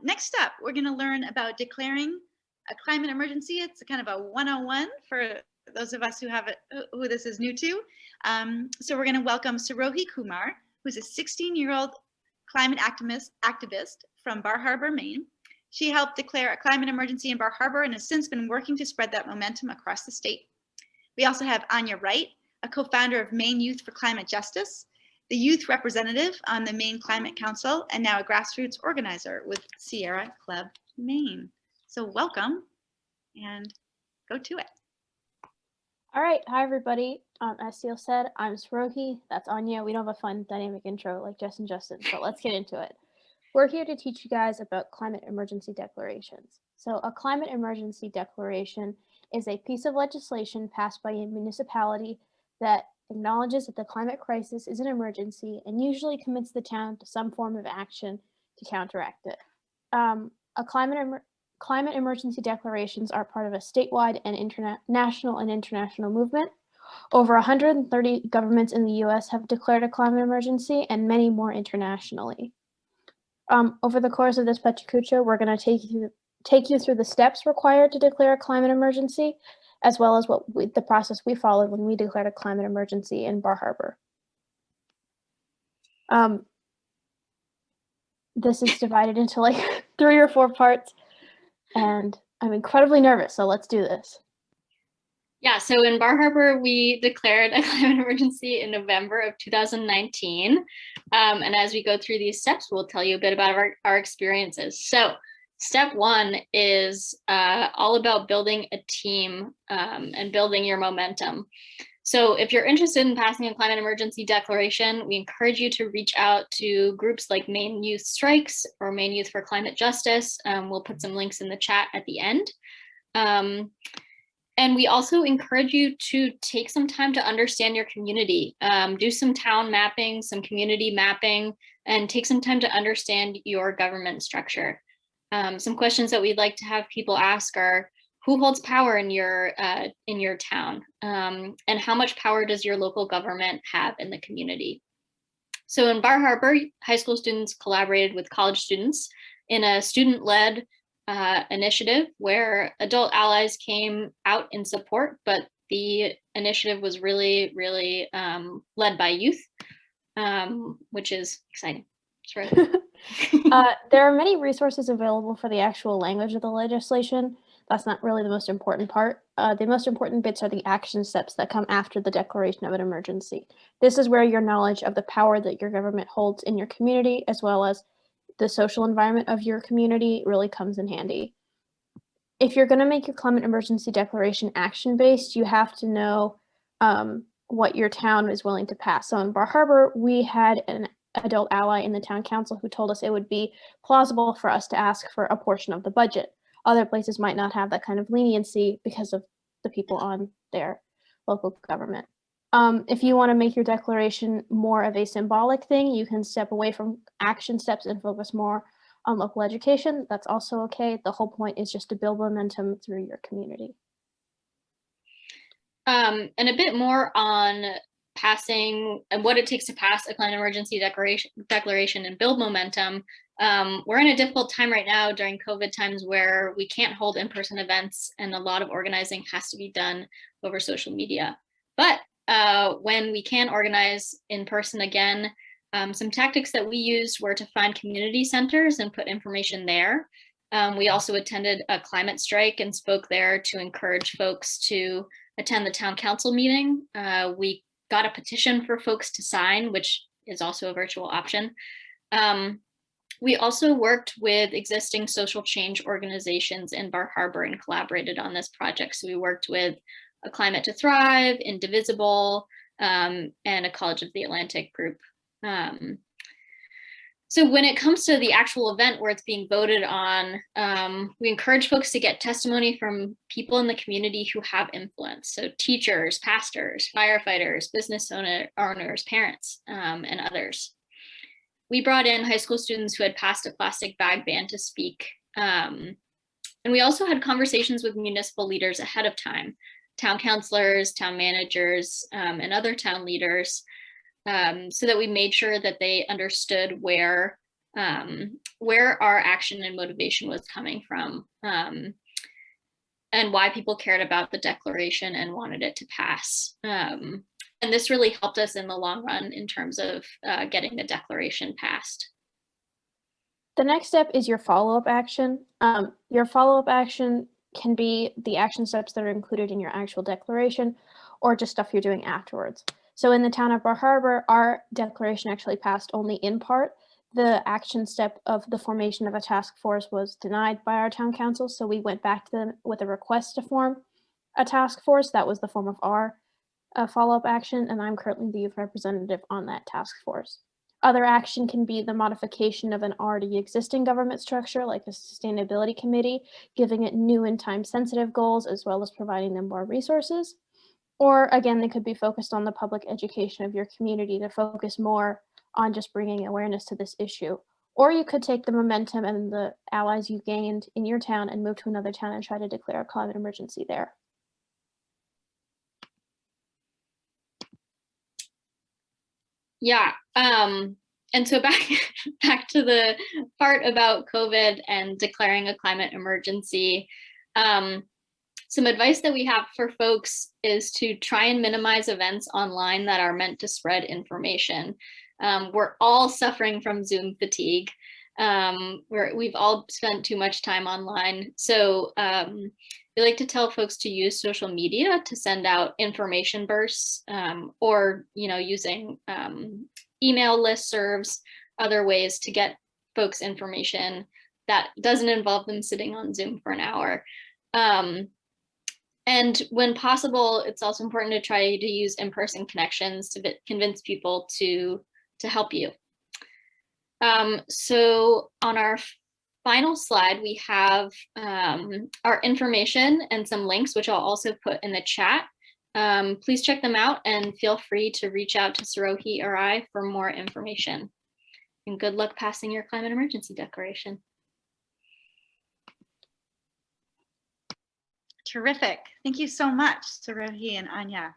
Next up, we're going to learn about declaring a climate emergency. It's a kind of a 101 for those of us who this is new to. So we're going to welcome Sirohi Kumar, who's a 16-year-old climate activist from Bar Harbor, Maine. She helped declare a climate emergency in Bar Harbor and has since been working to spread that momentum across the state. We also have Ania Wright, a co-founder of Maine Youth for Climate Justice, the youth representative on the Maine Climate Council, and now a grassroots organizer with Sierra Club Maine. So welcome and go to it. All right, hi everybody. As Seal said, I'm Sirohi, that's Ania. We don't have a fun dynamic intro like Jess and Justin, but let's get into it. We're here to teach you guys about climate emergency declarations. So a climate emergency declaration is a piece of legislation passed by a municipality that acknowledges that the climate crisis is an emergency and usually commits the town to some form of action to counteract it. Climate emergency declarations are part of a statewide and international movement. Over 130 governments in the US have declared a climate emergency and many more internationally. Over the course of this Pecha Kucha, we're going to take you through the steps required to declare a climate emergency, as well as the process we followed when we declared a climate emergency in Bar Harbor. This is divided into like 3 or 4 parts, and I'm incredibly nervous, so let's do this. Yeah, so in Bar Harbor, we declared a climate emergency in November of 2019. And as we go through these steps, we'll tell you a bit about our experiences. So step 1 is all about building a team and building your momentum. So if you're interested in passing a climate emergency declaration, we encourage you to reach out to groups like Maine Youth Strikes or Maine Youth for Climate Justice. We'll put some links in the chat at the end. And we also encourage you to take some time to understand your community, do some town mapping, some community mapping, and take some time to understand your government structure. Some questions that we'd like to have people ask are, who holds power in your town? And how much power does your local government have in the community? So in Bar Harbor, high school students collaborated with college students in a student-led initiative where adult allies came out in support, but the initiative was really, really led by youth, which is exciting. There are many resources available for the actual language of the legislation. That's not really the most important part. The most important bits are the action steps that come after the declaration of an emergency. This is where your knowledge of the power that your government holds in your community, as well as the social environment of your community, really comes in handy. If you're going to make your climate emergency declaration action-based, you have to know what your town is willing to pass. So in Bar Harbor, we had an adult ally in the town council who told us it would be plausible for us to ask for a portion of the budget. Other places might not have that kind of leniency because of the people on their local government. If you want to make your declaration more of a symbolic thing, you can step away from action steps and focus more on local education. That's also okay. The whole point is just to build momentum through your community. And a bit more on passing and what it takes to pass a climate emergency declaration and build momentum. We're in a difficult time right now during COVID times where we can't hold in-person events and a lot of organizing has to be done over social media. But when we can organize in person again, some tactics that we used were to find community centers and put information there. We also attended a climate strike and spoke there to encourage folks to attend the town council meeting. We got a petition for folks to sign, which is also a virtual option. We also worked with existing social change organizations in Bar Harbor and collaborated on this project. So we worked with A Climate to Thrive, Indivisible, and a College of the Atlantic group. So when it comes to the actual event where it's being voted on, we encourage folks to get testimony from people in the community who have influence. So teachers, pastors, firefighters, business owners, parents, and others. We brought in high school students who had passed a plastic bag ban to speak. And we also had conversations with municipal leaders ahead of time, town councilors, town managers, and other town leaders, so that we made sure that they understood where where our action and motivation was coming from, and why people cared about the declaration and wanted it to pass. And this really helped us in the long run in terms of getting the declaration passed. The next step is your follow-up action. Your follow-up action can be the action steps that are included in your actual declaration or just stuff you're doing afterwards. So in the town of Bar Harbor, our declaration actually passed only in part. The action step of the formation of a task force was denied by our town council, so we went back to them with a request to form a task force. That was the form of our follow-up action, and I'm currently the youth representative on that task force. Other action can be the modification of an already existing government structure, like a sustainability committee, giving it new and time-sensitive goals, as well as providing them more resources. Or again, they could be focused on the public education of your community to focus more on just bringing awareness to this issue. Or you could take the momentum and the allies you gained in your town and move to another town and try to declare a climate emergency there. Yeah, and so back to the part about COVID and declaring a climate emergency. Some advice that we have for folks is to try and minimize events online that are meant to spread information. We're all suffering from Zoom fatigue. We've all spent too much time online. So we like to tell folks to use social media to send out information bursts, or using email listservs, other ways to get folks information that doesn't involve them sitting on Zoom for an hour. And when possible, it's also important to try to use in-person connections to convince people to help you. So on our final slide, we have our information and some links, which I'll also put in the chat. Please check them out and feel free to reach out to Sirohi or I for more information. And good luck passing your climate emergency declaration. Terrific. Thank you so much, Sirohi and Ania.